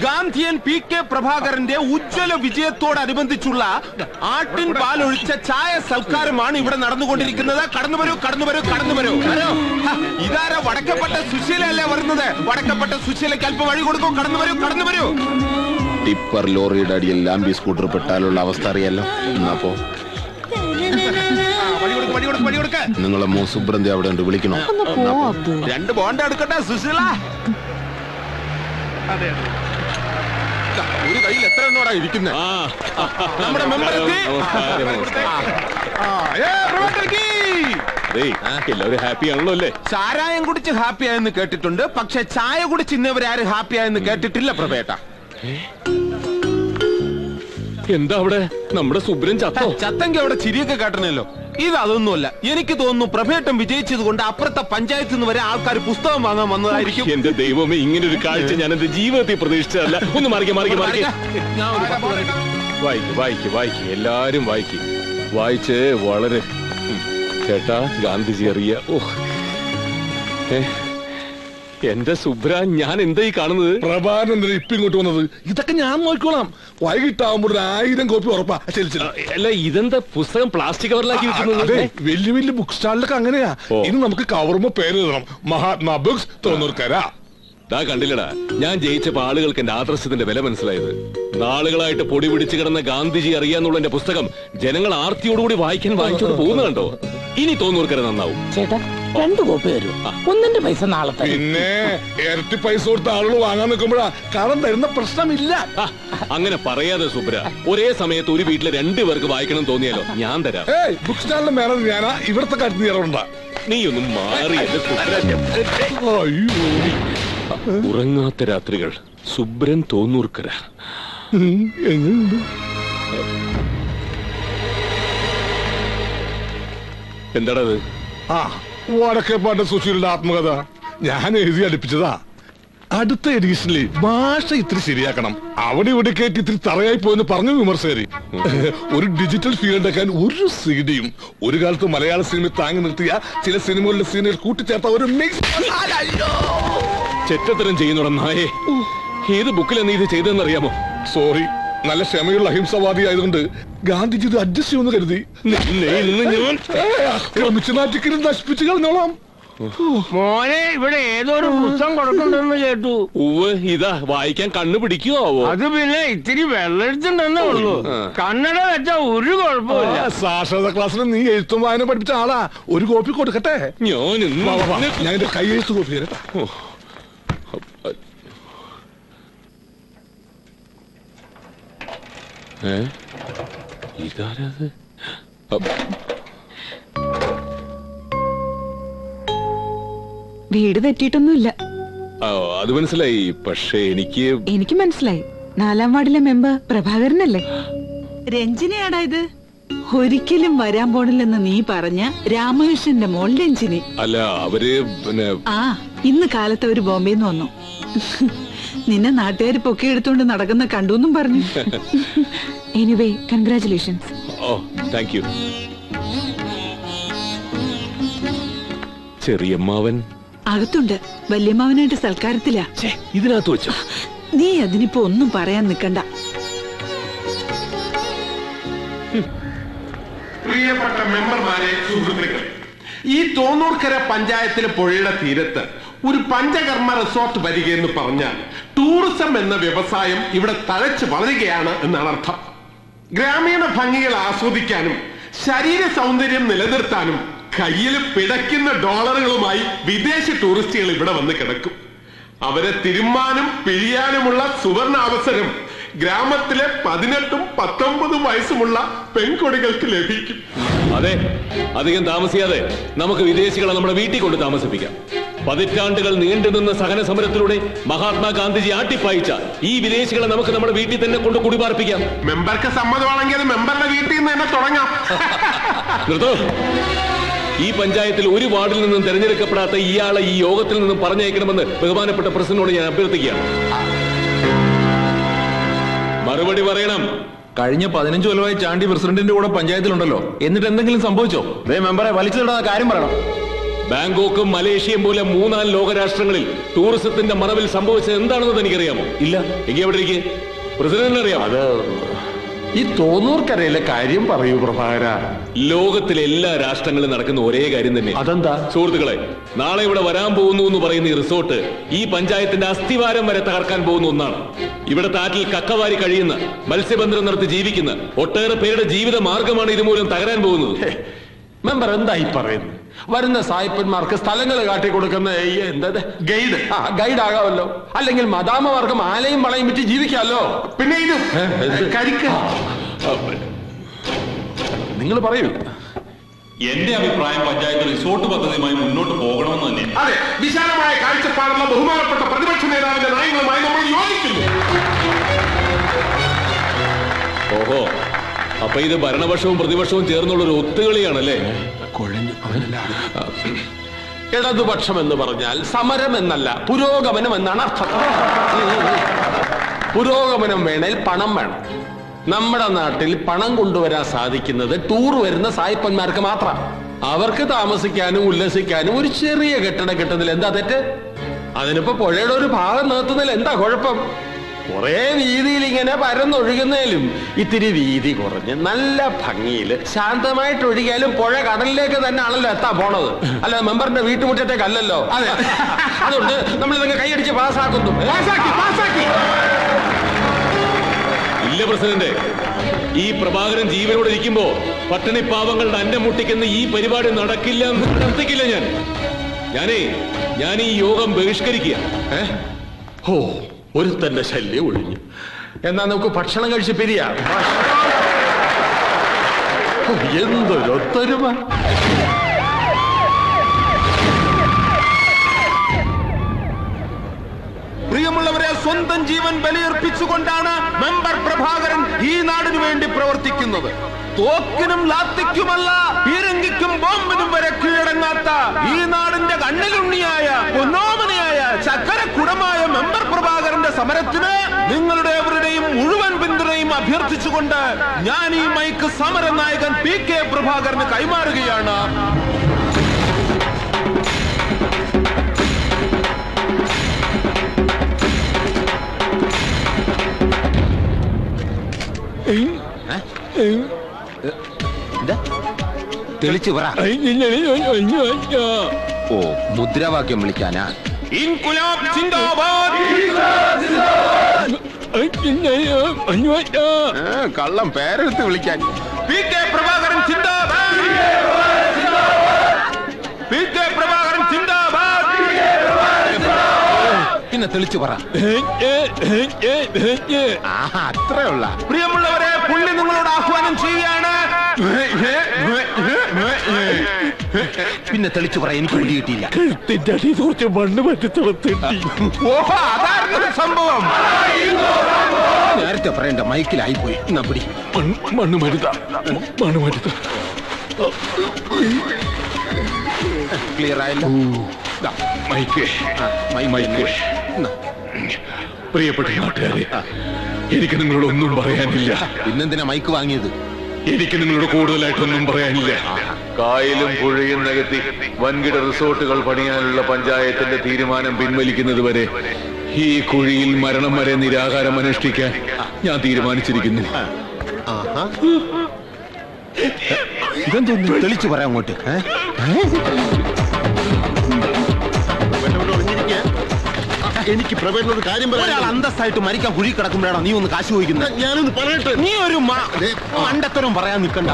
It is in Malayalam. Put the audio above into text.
ഗാന്ധിയൻ PK പ്രഭാകരന്റെ ഉജ്ജ്വല വിജയത്തോടനുബന്ധിച്ചുള്ള ആട്ടിൻ പാലൊഴിച്ച ചായ സൽക്കാരമാണ് ഇവിടെ നടന്നുകൊണ്ടിരിക്കുന്നത്. കടന്നു വരൂ, കടന്നു വരൂ, കടന്നു വരൂ. ഇതാരാ? വടക്കപ്പെട്ട സുശീലല്ലേ വരുന്നത്? വടക്കപ്പെട്ട സുശീലയ്ക്ക് അല്പം വഴി കൊടുക്കും. കടന്നു വരൂ, കടന്നു വരൂ. ടിപ്പർ ലോറിയുടെ അടിയിൽ ലാംബി സ്കൂട്ടർ പെട്ടാലുള്ള അവസ്ഥ അറിയാലോ. എന്നപ്പോ നിങ്ങളെ മോസുബ്രന്തി അവിടെ ഉണ്ട്, വിളിക്കണോ? 2 ബോണ്ട എടുക്കട്ടെ സുശീല. ഒരു കയ്യിൽ എത്ര എണ്ണോടാ ഇരിക്കുന്നത്? നമ്മുടെ മെമ്പർ എല്ലാവരും ഹാപ്പി ആണല്ലോ അല്ലേ? ചാരായം കുടിച്ച് ഹാപ്പി ആയെന്ന് കേട്ടിട്ടുണ്ട്, പക്ഷെ ചായ കുടിച്ച് ഇന്നവരാരും ഹാപ്പി ആയെന്ന് കേട്ടിട്ടില്ല പ്രഭേട്ട. എന്താ അവിടെ നമ്മുടെ സുബ്രൻ ചത്തോ? ചത്തെങ്കിൽ അവിടെ ചിരിയൊക്കെ കേട്ടണല്ലോ. ഇതൊന്നുമല്ല, എനിക്ക് തോന്നുന്നു പ്രഭേട്ടം വിജയിച്ചത് കൊണ്ട് അപ്പുറത്തെ പഞ്ചായത്തിൽ നിന്ന് വരെ ആൾക്കാർ പുസ്തകം വാങ്ങാൻ വന്നതായിരിക്കും. എന്റെ ദൈവമേ, ഇങ്ങനെ ഒരു കാഴ്ച ഞാൻ എന്റെ ജീവിതത്തിൽ പ്രതീക്ഷിച്ചതല്ല. ഒന്ന് മാറിക്ക്. വായിക്ക് എല്ലാരും വായിച്ച് വളരെ. ചേട്ടാ, ഗാന്ധിജി അറിയ. എന്റെ സുബ്ര, ഞാൻ എന്താ ഈ കാണുന്നത്? പ്രഭാകരൻ ഇപ്പൊ ഇങ്ങോട്ട് വന്നത്? ഇതൊക്കെ ഞാൻ നോക്കിക്കോളാം. വൈകിട്ടാവുമ്പോൾ 1000 കോപ്പി ഉറപ്പാ. അല്ല, ഇതെന്താ പുസ്തകം പ്ലാസ്റ്റിക് കവറിലാക്കി വെക്കുന്നത്? വലിയ വലിയ ബുക്ക് സ്റ്റാളിലൊക്കെ അങ്ങനെയാ. ഇനി നമുക്ക് കവറുമ്പോ പേര് എഴുതണം, മഹാത്മാ ബുക്സ്, തോന്നൂർക്കര. കണ്ടില്ലടാ, ഞാൻ ജയിച്ചപ്പോ ആളുകൾക്ക് എന്റെ ആദർശത്തിന്റെ വില മനസ്സിലായത്. നാളുകളായിട്ട് പൊടി പിടിച്ചു കിടന്ന ഗാന്ധിജി അറിയാന്നുള്ള എന്റെ പുസ്തകം ജനങ്ങൾ ആർത്തിയോടുകൂടി വായിച്ചോണ്ട് പോകുന്ന കണ്ടോ? ഇനി തോന്നൂർക്കര നന്നാവും. ചേട്ടാ, 2 കോപ്പി തരൂ. 1ന്റെ പൈസ നാളെ. പിന്നെ ഇരട്ടി പൈസ കൊടുത്ത ആളുകൾ വാങ്ങാൻ നിൽക്കുമ്പോഴാ കടം തരുന്ന പ്രശ്നമില്ല. അങ്ങനെ പറയാതെ സുബ്ര, ഒരേ സമയത്ത് ഒരു വീട്ടിലെ 2 പേർക്ക് വായിക്കണം തോന്നിയാലോ, ഞാൻ തരാം. ബുക്ക് സ്റ്റാളിന്റെ മേലെ ഞാനാ, ഇവിടത്തെ കാര്യത്തിൽ നേരമുണ്ടാ. നീ ഒന്നും മാറി എന്റെ സുബ്ര. ഉറങ്ങാത്ത രാത്രികൾ, സുബ്രൻ തോന്നൂർക്കര. എങ്ങനെയുണ്ട്? എന്താണത്? വടക്കേപ്പാട്ട് സുശീലിന്റെ ആത്മകഥ ഞാൻ എഴുതി അടുപ്പിച്ചതാ. അടുത്ത എഡീഷനിൽ ഭാഷ ഇത്തിരി ശരിയാക്കണം. അവിടെ ഇവിടെ കേട്ട് ഇത്തിരി തറയായി പോയെന്ന് പറഞ്ഞു വിമർശകര്. ഒരു ഡിജിറ്റൽ ഫീൽ ഉണ്ടാക്കാൻ ഒരു സീഡിയും ഒരു കാലത്ത് മലയാള സിനിമ താങ്ങി നിർത്തിയ ചില സിനിമകളിലെ സീനുകൾ കൂട്ടിച്ചേർത്ത ഒരു മിക്സ്. ചെറ്റത്തരം ചെയ്യുന്നുട നായേ. ഏത് ബുക്കിലാണ് ഇത് ചെയ്തതെന്നറിയാമോ? സോറി, നല്ല ക്ഷമയുള്ള അഹിംസവാദി ആയതുകൊണ്ട് ഗാന്ധിജി ഇത് അഡ്ജസ്റ്റ് ചെയ്യുമെന്ന് കരുതി. ക്രമിച്ചു നാറ്റിക്കലും നശിപ്പിച്ചു കളഞ്ഞോളാം. മോനെ, ഇവിടെ ഏതൊരു പുസ്തകം കൊടുക്കണ്ടെന്ന് കേട്ടു. ഇതാ വായിക്കാൻ കണ്ണു പിടിക്കുവോ? അത് പിന്നെ ഇത്തിരി വെള്ളെടുത്തുണ്ടെന്നേ ഉള്ളൂ. കന്നഡ വെച്ചാ ഒരു കുഴപ്പമില്ല. സാക്ഷരതാ ക്ലാസ്സിൽ നീ എഴുത്തും വായന പഠിപ്പിച്ച ആളാ. ഒരു കോപ്പി കൊടുക്കട്ടെ? ഞാൻ എന്റെ കൈ എഴുത്ത് കോപ്പി തരാം. ഇതാരത്? വീട് തെറ്റിയിട്ടൊന്നുമില്ല. അത് മനസ്സിലായി. പക്ഷേ എനിക്ക് മനസ്സിലായി. 4ാം വാർഡിലെ മെമ്പർ പ്രഭാകരനല്ലേ? രഞ്ജിനിയാടാ ഇത്. ഒരിക്കലും വരാൻ പോണില്ലെന്ന് നീ പറഞ്ഞ രാമകൃഷ്ണന്റെ മോൾ രഞ്ജിനി. അല്ല, അവര് ഇന്ന് കാലത്ത് അവര് ബോംബെന്ന് വന്നു. നിന്നെ നാട്ടുകാര് പൊക്കിയെടുത്തോണ്ട് നടക്കുന്ന കണ്ടുവെന്നും പറഞ്ഞു. Anyway, congratulations. Thank you. ചെറിയമ്മാവൻ അകത്തുണ്ട്. വല്യമ്മാവനായിട്ട് സൽക്കാരത്തിലാ. ഇതിനകത്ത് വെച്ചോ? നീ അതിനിപ്പോ ഒന്നും പറയാൻ നിക്കണ്ട. പ്രിയപ്പെട്ട മെമ്പർമാരെ, സുഹൃത്തുക്കളെ, ഈ തോന്നൂർക്കര പഞ്ചായത്തിലെ പുഴയുടെ തീരത്ത് ഒരു പഞ്ചകർമ്മ റിസോർട്ട് വരികയെന്ന് പറഞ്ഞാൽ ടൂറിസം എന്ന വ്യവസായം ഇവിടെ തഴച്ചു വളരുകയാണ് എന്നാണ് അർത്ഥം. ഗ്രാമീണ ഭംഗികൾ ആസ്വദിക്കാനും ശരീര സൗന്ദര്യം നിലനിർത്താനും കയ്യിൽ പിടയ്ക്കുന്ന ഡോളറുകളുമായി വിദേശ ടൂറിസ്റ്റുകൾ ഇവിടെ വന്ന് കിടക്കും. അവരെ തിരുമ്മാനും പിഴിയാനുമുള്ള സുവർണ അവസരം ഗ്രാമത്തിലെ 18ഉം 19ഉം വയസ്സുമുള്ള പെൺകൊടികൾക്ക് ലഭിക്കും. അതെ, അധികം താമസിയാതെ നമുക്ക് വിദേശികളെ നമ്മുടെ വീട്ടിൽ കൊണ്ട് താമസിപ്പിക്കാം. പതിറ്റാണ്ടുകൾ നീണ്ടുനിന്ന സഹന സമരത്തിലൂടെ മഹാത്മാഗാന്ധിജി ആട്ടിപ്പായിച്ച ഈ വിദേശികളെ നമുക്ക് നമ്മുടെ വീട്ടിൽ തന്നെ കൊണ്ട് കുടിപാർപ്പിക്കാം. മെമ്പർക്ക് സമ്മതമാണെങ്കിൽ അത് മെമ്പറുടെ വീട്ടിൽ നിന്ന് തന്നെ തുടങ്ങാം. നിർത്തോ. ഈ പഞ്ചായത്തിൽ ഒരു വാർഡിൽ നിന്നും തെരഞ്ഞെടുക്കപ്പെടാത്ത ഇയാളെ ഈ യോഗത്തിൽ നിന്നും പറഞ്ഞയക്കണമെന്ന് ബഹുമാനപ്പെട്ട പ്രസിഡന്റിനോട് ഞാൻ അഭ്യർത്ഥിക്കുകയാണ്. മറുപടി പറയണം. കഴിഞ്ഞ 15 കൊല്ലമായി ചാണ്ടി പ്രസിഡന്റിന്റെ കൂടെ പഞ്ചായത്തിലുണ്ടല്ലോ, എന്നിട്ട് എന്തെങ്കിലും സംഭവിച്ചോ? മെമ്പറെ വലിച്ചിടാ കാര്യം പറയണം. ബാങ്കോക്കും മലേഷ്യയും പോലെ 3-4 ലോകരാഷ്ട്രങ്ങളിൽ ടൂറിസത്തിന്റെ മറവിൽ സംഭവിച്ചത് എന്താണെന്ന് എനിക്കറിയാമോ? ഇല്ല. എങ്കിൽ എവിടെ ഇരിക്കെ? പ്രസിഡന്റിന് അറിയാം. അത് ഈ തോന്നൂർക്കരയിലെ കാര്യം പറയൂ പ്രഭാകര. ലോകത്തിലെ എല്ലാ രാഷ്ട്രങ്ങളിലും നടക്കുന്ന ഒരേ കാര്യം തന്നെ. അതെന്താ? സുഹൃത്തുക്കളെ, നാളെ ഇവിടെ വരാൻ പോകുന്നു എന്ന് പറയുന്ന ഈ റിസോർട്ട് ഈ പഞ്ചായത്തിന്റെ അസ്ഥിവാരം വരെ തകർക്കാൻ പോകുന്ന ഒന്നാണ്. ഇവിടെ താറ്റിൽ കക്കവാരി കഴിയുന്ന, മത്സ്യബന്ധനം നടത്തി ജീവിക്കുന്ന ഒട്ടേറെ പേരുടെ ജീവിത മാർഗമാണ് ഇതുമൂലം തകരാൻ പോകുന്നത്. മെമ്പർ എന്തായി പറയുന്നത്? വരുന്ന സായിപ്പന്മാർക്ക് സ്ഥലങ്ങൾ കാട്ടിക്കൊടുക്കുന്ന ഗൈഡ് ഗൈഡ് ആകാമല്ലോ. അല്ലെങ്കിൽ മദാമമാർക്ക് മാലയും വളയും വിറ്റ് ജീവിക്കാമല്ലോ. പിന്നെ ഇത് നിങ്ങൾ പറയൂ. എന്റെ അഭിപ്രായം പഞ്ചായത്ത് റിസോർട്ട് പദ്ധതിയുമായി മുന്നോട്ട് പോകണമെന്ന് തന്നെ. അതെ, വിശാലമായ കാഴ്ചപ്പാടുള്ള ബഹുമാനപ്പെട്ട പ്രതിപക്ഷ നേതാവിന്റെ നയങ്ങളുമായി നമ്മൾ യോജിക്കുന്നു. ഓഹോ, അപ്പൊ ഇത് ഭരണപക്ഷവും പ്രതിപക്ഷവും ചേർന്നുള്ള ഒരു ഒത്തുകളിയാണല്ലേ? ഇടതുപക്ഷം എന്ന് പറഞ്ഞാൽ സമരം എന്നല്ല, പുരോഗമനം എന്നാണ് അർത്ഥം. പുരോഗമനം വേണേൽ പണം വേണം. നമ്മുടെ നാട്ടിൽ പണം കൊണ്ടുവരാൻ സാധിക്കുന്നത് ടൂർ വരുന്ന സായിപ്പന്മാർക്ക് മാത്രം. അവർക്ക് താമസിക്കാനും ഉല്ലസിക്കാനും ഒരു ചെറിയ കെട്ടിടം കിട്ടുന്നതിൽ എന്താ തെറ്റ്? അതിനിപ്പോ പുഴയുടെ ഒരു ഭാഗം നിർത്തുന്നതിൽ എന്താ കുഴപ്പം? കുറെ വീതിയിൽ ഇങ്ങനെ പരന്നൊഴുകുന്നതിലും ഇത്തിരി വീതി കുറഞ്ഞ് നല്ല ഭംഗിയിൽ ശാന്തമായിട്ട് ഒഴുകിയാലും പുഴ കടലിലേക്ക് തന്നെ ആണല്ലോ എത്താൻ പോണത്. അല്ല, മെമ്പറിന്റെ വീട്ടുമുറ്റത്തേക്കല്ലല്ലോ. അതെ, അതുകൊണ്ട് നമ്മൾ ഇതൊക്കെ കൈയടിച്ച് പാസ്സാക്കുന്നു. ഇല്ല പ്രസിഡന്റ്, ഈ പ്രഭാകരൻ ജീവനോടെ ഇരിക്കുമ്പോ പട്ടിണി പാവങ്ങളുടെ അന്നം മുട്ടിക്കുന്ന ഈ പരിപാടി നടക്കില്ല എന്ന് പ്രവർത്തിക്കില്ല. ഞാൻ ഈ യോഗം ബഹിഷ്കരിക്കുക. ഓ, ഒരുത്തന്റെ ശല്യം ഒഴിഞ്ഞു. എന്നാ നമുക്ക് ഭക്ഷണം കഴിച്ച് പിരിയാം. എന്തൊരൊത്തൊരുമ. പ്രിയമുള്ളവരെ, സ്വന്തം ജീവൻ ബലിയർപ്പിച്ചുകൊണ്ടാണ് മെമ്പർ പ്രഭാകരൻ ഈ നാടിനു വേണ്ടി പ്രവർത്തിക്കുന്നത്. തോക്കിനും ലാത്തിക്കുമല്ല, പീരങ്കിക്കും ബോംബിനും വരെ കീഴടങ്ങാത്ത ഈ നാടിന്റെ കണ്ണിലുണ്ണിയായ പൊന്നോമനയായ ചക്കരക്കുടമായ മെമ്പർ പ്രഭാകരന്റെ സമരത്തിന് നിങ്ങളുടെ എവരുടെയും മുഴുവൻ പിന്തുണയും അഭ്യർത്ഥിച്ചുകൊണ്ട് ഞാൻ ഈ മൈക്ക് സമര നായകൻ PK പ്രഭാകരന് കൈമാറുകയാണ്. തെളിച്ചു പറ. ഓ, മുദ്രാവാക്യം വിളിക്കാനാ? ഇൻകുലാബ് സിന്ദാബാദ്. കള്ളം പേരെടുത്ത് വിളിക്കാൻ. PK പ്രഭാകരൻ സിന്ദാബാദ്. PK പ്രഭാകരൻ സിന്ദാബാദ്. പിന്നെ തെളിച്ചു പറ. അത്രേ ഉള്ള. പ്രിയമുള്ളവരെ, പുള്ളി നിങ്ങളോട് ആഹ്വാനം ചെയ്യുകയാണ്. പിന്നെ തെളിച്ചു പറ. എനിക്ക് പിടി കിട്ടിയില്ല. മണ്ണ് പറ്റി. ഓഹോ, അതായിരുന്നു സംഭവം. നേരത്തെ പറയണ്ട, മൈക്കിലായി പോയി. പിടി. മണ്ണ് മരുത. ക്ലിയർ ആയല്ലോ. മൈക്ക്. പ്രിയപ്പെട്ട നാട്ടുകാരെ, എനിക്ക് നിങ്ങളോട് ഒന്നും പറയാനില്ല. പിന്നെന്തിനാ മൈക്ക് വാങ്ങിയത്? എനിക്ക് നിങ്ങളോട് കൂടുതലായിട്ടൊന്നും പറയാനില്ല. കായലും പുഴയും നികത്തി വൻകിട റിസോർട്ടുകൾ പണിയാനുള്ള പഞ്ചായത്തിന്റെ തീരുമാനം പിൻവലിക്കുന്നത് വരെ ഈ കുഴിയിൽ മരണം വരെ നിരാഹാരം അനുഷ്ഠിക്കാൻ ഞാൻ തീരുമാനിച്ചിരിക്കുന്നു. ഇതെന്തോന്നു? തെളിച്ചു പറയാം അങ്ങോട്ട്. എനിക്ക് പ്രവേശനോട് കാര്യം ഒരാൾ അന്തസ്സായിട്ട് മരിക്കാൻ കുഴി കിടക്കുമ്പോഴാണോ നീ ഒന്ന് കാശ് ചോദിക്കുന്നത്? ഞാനൊന്ന് പറയട്ടെ. നീ ഒരു മണ്ടത്തരം പറയാൻ നിൽക്കണ്ട.